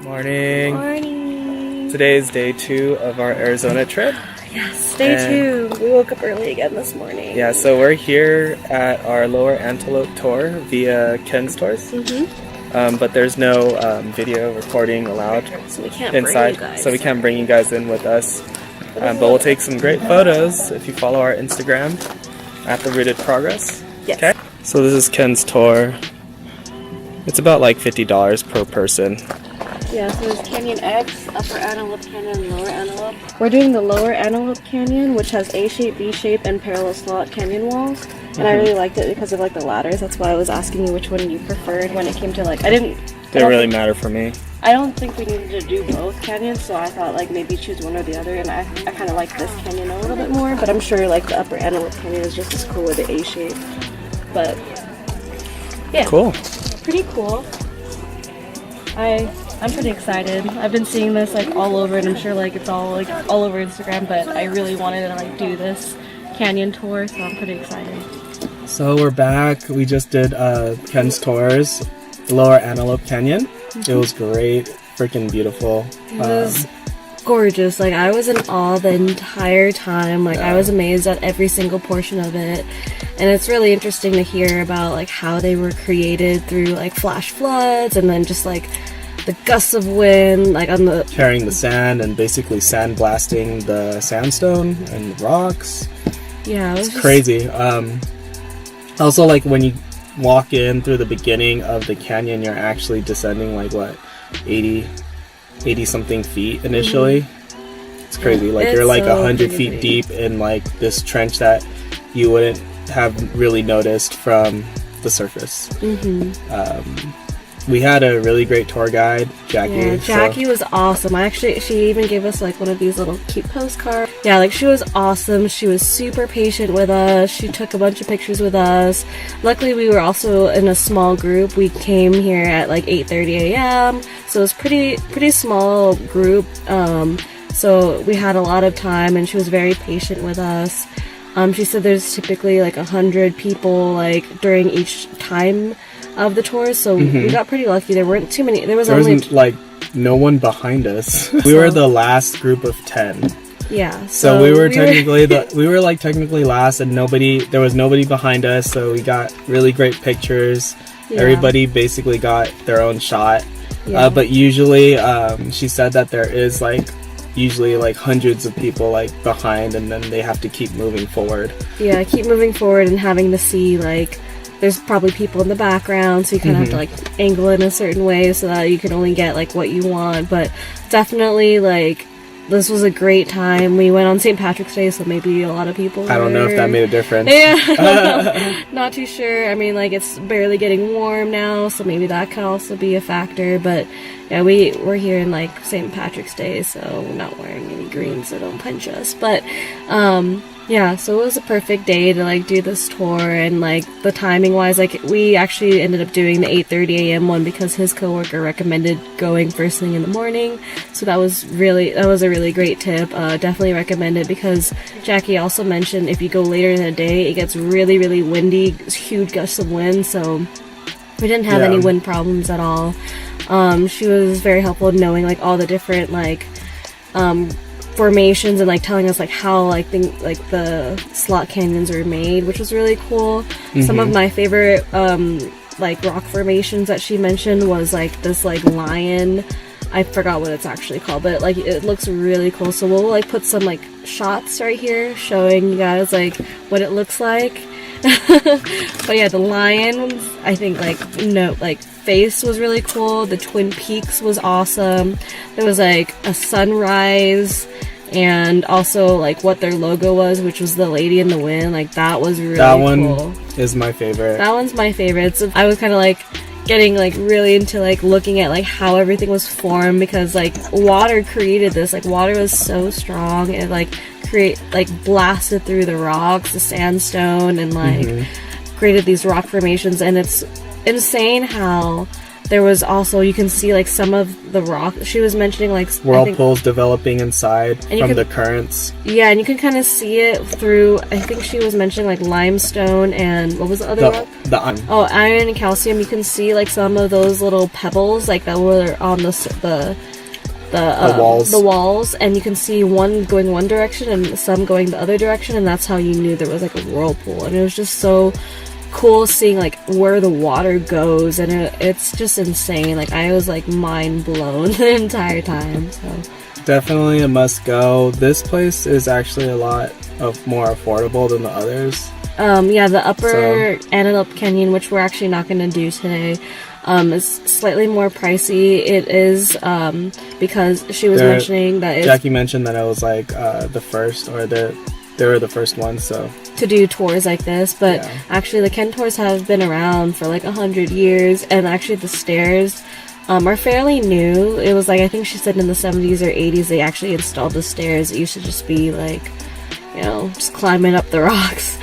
Morning. Morning. Today is day 2 of our Arizona trip. Yes, day 2. We woke up early again this morning. Yeah, so we're here at our Lower Antelope tour via Ken's tours. But there's no video recording allowed So we can't inside, bring you guys. so we can't bring you guys in with us. But we'll take some great photos if you follow our Instagram at the.rooted progress. Yes. Okay. So this is Ken's tour. It's about like $50 per person. Yeah, so there's Canyon X, Upper Antelope Canyon, and Lower Antelope. We're doing the Lower Antelope Canyon, which has A-shape, B-shape, and parallel slot canyon walls. And I really liked it because of like the ladders. That's why I was asking you which one you preferred when it came to like, Didn't really matter for me. I don't think we needed to do both canyons, so I thought like maybe choose one or the other, and I kind of like this canyon a little bit more, but I'm sure like the Upper Antelope Canyon is just as cool with the A-shape. But yeah, Cool. pretty cool. I'm pretty excited. I've been seeing this like all over, and I'm sure like it's all over Instagram, but I really wanted to like do this canyon tour, so I'm pretty excited. So we're back. We just did Ken's tours, Lower Antelope Canyon. It was great, freaking beautiful. It was gorgeous. Like I was in awe the entire time. Like I was amazed at every single portion of it. And it's really interesting to hear about like how they were created through like flash floods and then just like the gusts of wind, like on the Carrying the sand and basically sandblasting the sandstone and rocks. Yeah, it was It's crazy. Also, like when you walk in through the beginning of the canyon, you're actually descending like what, 80 something feet initially. It's crazy. Like you're like 100 feet deep in like this trench that you wouldn't have really noticed from the surface. We had a really great tour guide, Jackie. Yeah, Jackie was awesome. She even gave us like one of these little cute postcards. Yeah, like she was awesome. She was super patient with us. She took a bunch of pictures with us. Luckily, we were also in a small group. We came here at like 8:30 a.m. So it was pretty small group. So we had a lot of time, and she was very patient with us. She said there's typically like 100 people like during each time of the tours, so we got pretty lucky. There weren't too many. There wasn't like no one behind us. We were the last group of 10. Yeah. So we were technically last, and there was nobody behind us. So we got really great pictures. Yeah. Everybody basically got their own shot. Yeah. But usually, she said that there is usually hundreds of people behind, and then they have to keep moving forward. Yeah, keep moving forward and having to see there's probably people in the background, so you kind of have to angle in a certain way so that you can only get what you want. But definitely this was a great time. We went on St. Patrick's Day, so maybe a lot of people I don't know if that made a difference. Yeah. Not too sure. I mean, it's barely getting warm now, so maybe that could also be a factor. But yeah, we're here in St. Patrick's Day, so we're not wearing any green, so don't punch us. But yeah, so it was a perfect day to do this tour, and the timing wise, we actually ended up doing the 8:30 a.m. one because his coworker recommended going first thing in the morning. So that was a really great tip. Definitely recommend it, because Jackie also mentioned if you go later in the day, it gets really, really windy, huge gusts of wind. So we didn't have any wind problems at all. She was very helpful in knowing all the different formations and telling us how the slot canyons are made, which was really cool. Some of my favorite rock formations that she mentioned was this lion. I forgot what it's actually called, but it looks really cool. So we'll put some shots right here showing you guys what it looks like. But yeah, the lion, I think face was really cool. The Twin Peaks was awesome. There was a sunrise, and also what their logo was, which was the lady in the wind. That was really cool. That one is my favorite. That one's my favorite. So I was kind of getting really into looking at how everything was formed, because water created this. Water was so strong, it blasted through the rocks, the sandstone, and created these rock formations. And it's insane how there was also, you can see like some of the rock. She was mentioning like whirlpools developing inside from the currents. Yeah, and you can kind of see it through, I think she was mentioning like limestone and what was the other rock? The iron. Oh, iron and calcium. You can see like some of those little pebbles like that were on the walls, and you can see one going one direction and some going the other direction, and that's how you knew there was like a whirlpool. And it was just so cool seeing like where the water goes, and it's just insane. Like I was like mind blown the entire time. So definitely a must go. This place is actually a lot more affordable than the others. Yeah, the Upper Antelope Canyon, which we're actually not going to do today, is slightly more pricey. It is because she was mentioning that Jackie mentioned that it was like the first, or they were the first ones, so to do tours like this. But actually the Ken tours have been around for like 100 years, and actually the stairs are fairly new. It was like, I think she said in the 70s or 80s they actually installed the stairs. It used to just be like, you know, just climbing up the rocks.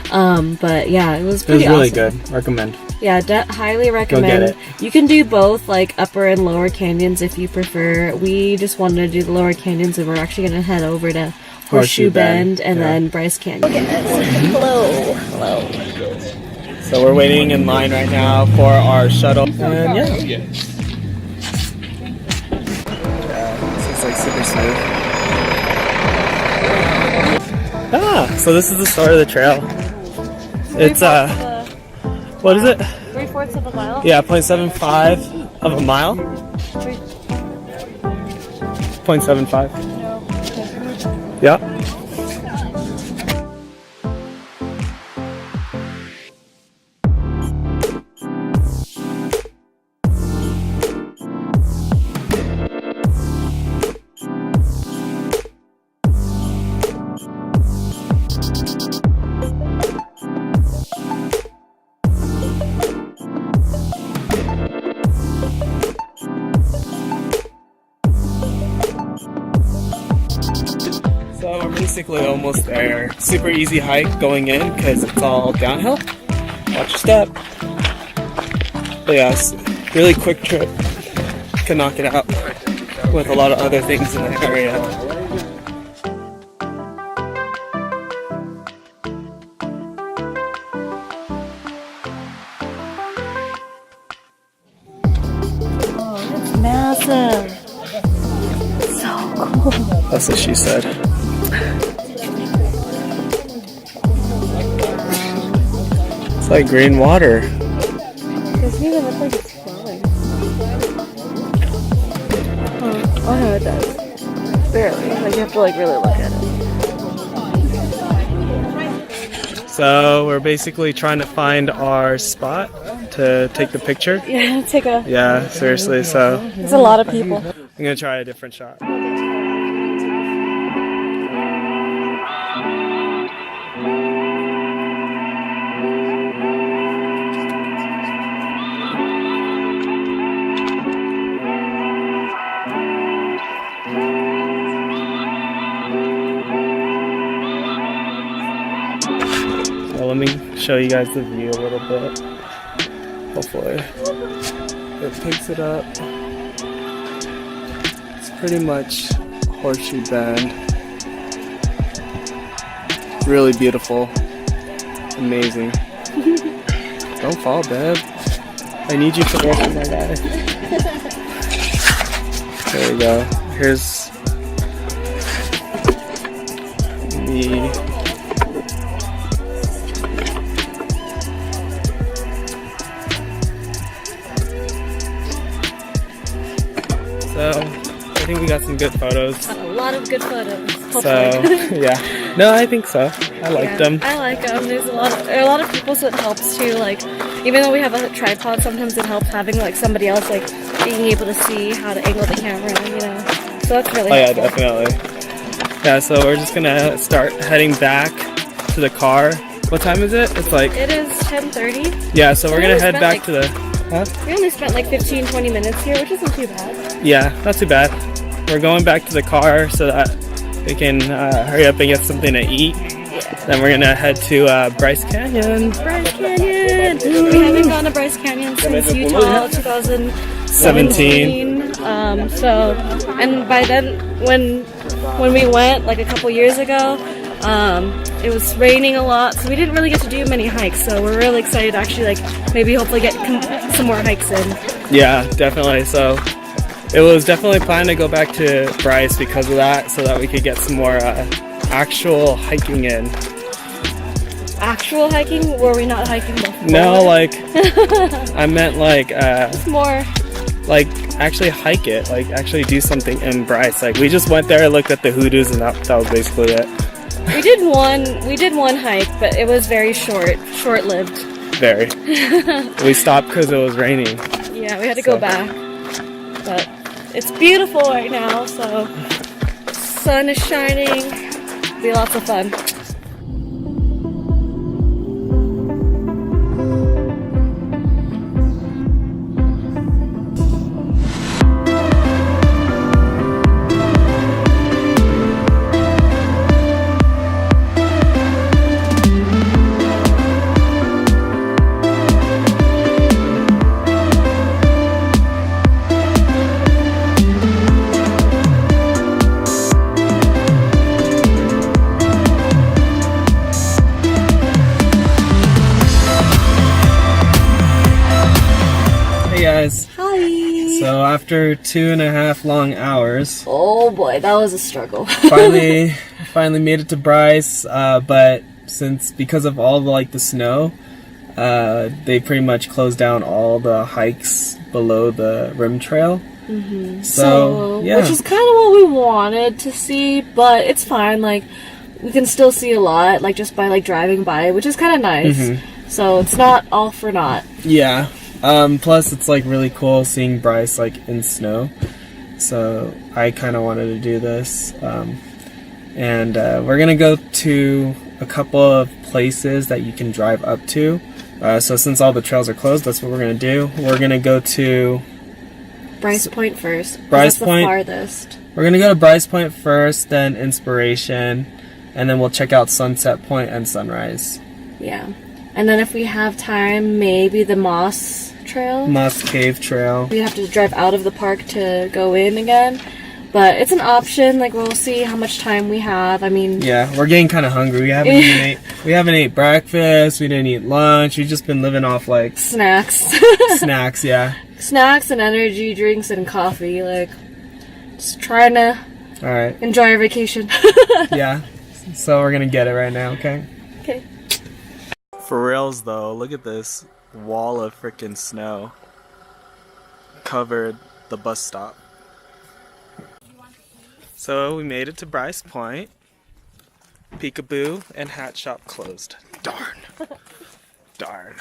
But yeah, it was pretty really awesome. Good. Recommend. Yeah, highly recommend. Go get it. You can do both, like upper and lower canyons if you prefer. We just wanted to do the lower canyons, and we're actually going to head over to Horseshoe Bend and then Bryce Canyon. Look at this. Hello. So we're waiting in line right now for our shuttle. And yeah, this is like super smooth. So this is the start of the trail. It's what is it? 3/4 of a mile? Yeah, 0.75 of a mile. 0.75. No. Yeah. So we're basically almost there. Super easy hike going in because it's all downhill. Watch your step. But yeah, it's a really quick trip. Can knock it out with a lot of other things in the area. Oh, it's massive. So cool. That's what she said. It's like green water. It doesn't even look like it's flowing. Oh no, it does. Barely. Like you have to like really look at it. So we're basically trying to find our spot to take the picture. Yeah, take a... Yeah, seriously, so There's a lot of people. I'm gonna try a different shot. So let me show you guys the view a little bit. Hopefully it picks it up. It's pretty much Horseshoe Bend. Really beautiful. Amazing. Don't fall, babe. I need you to work with my guy. There we go. Here's the... So, I think we got some good photos. Got a lot of good photos. Hopefully. So, yeah. No, I think so. I liked them. I like them. There are a lot of people, so it helps too. Like, even though we have a tripod, sometimes it helps having like somebody else like being able to see how to angle the camera, you know. So that's really helpful. Yeah, definitely. Yeah, so we're just gonna start heading back to the car. What time is it? It's like... It is 10:30. Yeah, so we're gonna head back to the... Huh? We only spent like 15-20 minutes here, which isn't too bad. Yeah, not too bad. We're going back to the car so that we can hurry up and get something to eat. Yeah. Then we're gonna head to Bryce Canyon. Bryce Canyon! Canyon! We haven't gone to Bryce Canyon since Utah 2017. And by then, when we went, like a couple years ago, it was raining a lot, so we didn't really get to do many hikes. So we're really excited to actually, like, maybe hopefully get some more hikes in. Yeah, definitely. So it was definitely planned to go back to Bryce because of that, so that we could get some more actual hiking in. Actual hiking? Were we not hiking before? No, like I meant like more like actually hike it, like actually do something in Bryce. Like we just went there, looked at the hoodoos, and that was basically it. We did one hike, but it was very short-lived. Very. We stopped because it was raining. Yeah, we had to go back. But it's beautiful right now, so sun is shining. It'll be lots of fun. Hi. So after 2.5 long hours, oh boy, that was a struggle. finally made it to Bryce. But because of all the snow, they pretty much closed down all the hikes below the rim trail. Mm-hmm. So yeah, which is kind of what we wanted to see, but it's fine. Like we can still see a lot, like just by driving by, which is kind of nice. Mm-hmm. So it's not all for naught. Yeah. Plus it's really cool seeing Bryce in snow, so I kind of wanted to do this, and we're gonna go to a couple of places that you can drive up to. So since all the trails are closed, that's what we're gonna do. We're gonna go to Bryce Point first. Bryce Point, the farthest. We're gonna go to Bryce Point first, then Inspiration, and then we'll check out Sunset Point and Sunrise. Yeah, and then if we have time, maybe the Moss Cave Trail. We'd have to drive out of the park to go in again, but it's an option. We'll see how much time we have. I mean, yeah, we're getting kind of hungry. We haven't ate breakfast. We didn't eat lunch. We've just been living off snacks. Snacks, yeah. Snacks and energy drinks and coffee. Just trying to enjoy our vacation. Yeah, so we're gonna get it right now. Okay. Okay. For reals though, look at this wall of freaking snow covered the bus stop. So we made it to Bryce Point. Peekaboo and hat shop closed. Darn. Darn.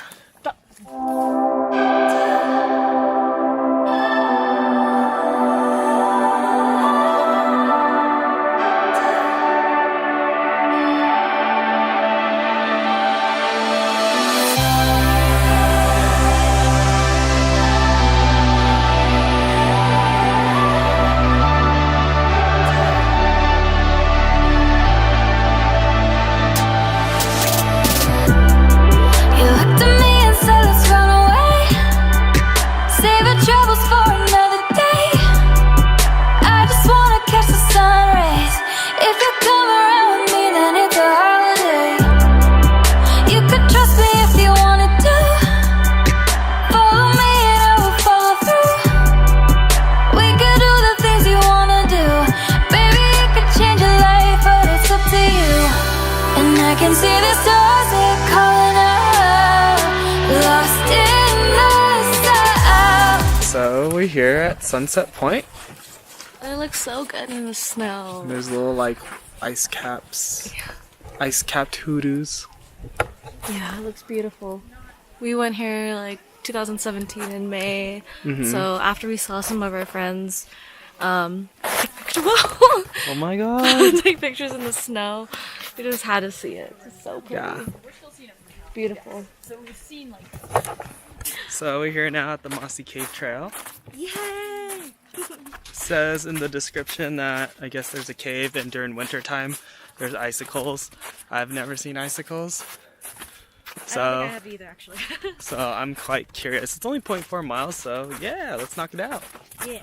So we're here at Sunset Point. It looks so good in the snow. And there's little ice caps, ice capped hoodoos. Yeah, it looks beautiful. We went here 2017 in May. Mm-hmm. So after we saw some of our friends, oh my god! take pictures in the snow. We just had to see it. It's so pretty. Yeah. We're still seeing it. Beautiful. So we've seen So we're here now at the Mossy Cave Trail. Yay! Says in the description that I guess there's a cave and during winter time there's icicles. I've never seen icicles. So, I don't think I have either, actually. so I'm quite curious. It's only 0.4 miles, so yeah, let's knock it out. Yeah.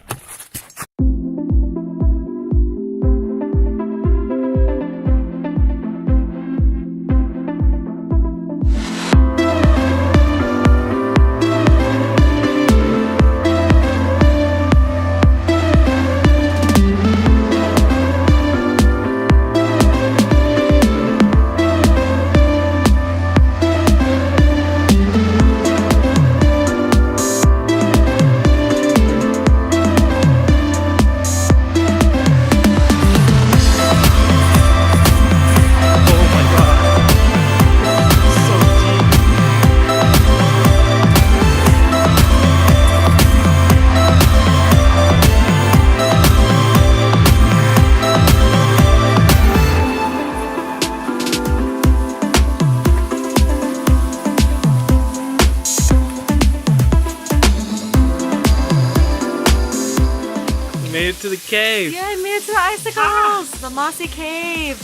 Made it to the cave. Yeah, I made it to the icicles! The Mossy Cave!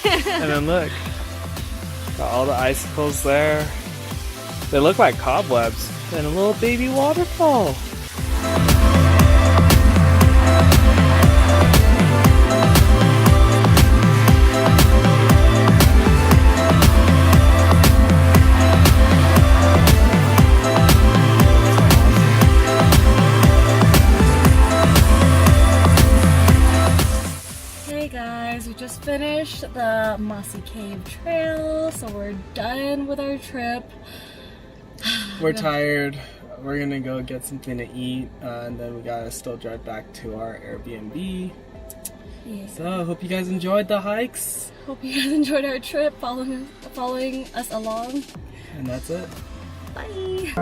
And then look, got all the icicles there. They look like cobwebs. And a little baby waterfall. We just finished the Mossy Cave Trail, so we're done with our trip. We're tired. We're gonna go get something to eat, and then we gotta still drive back to our Airbnb. Yeah. So, hope you guys enjoyed the hikes. Hope you guys enjoyed our trip, following us along. And that's it. Bye!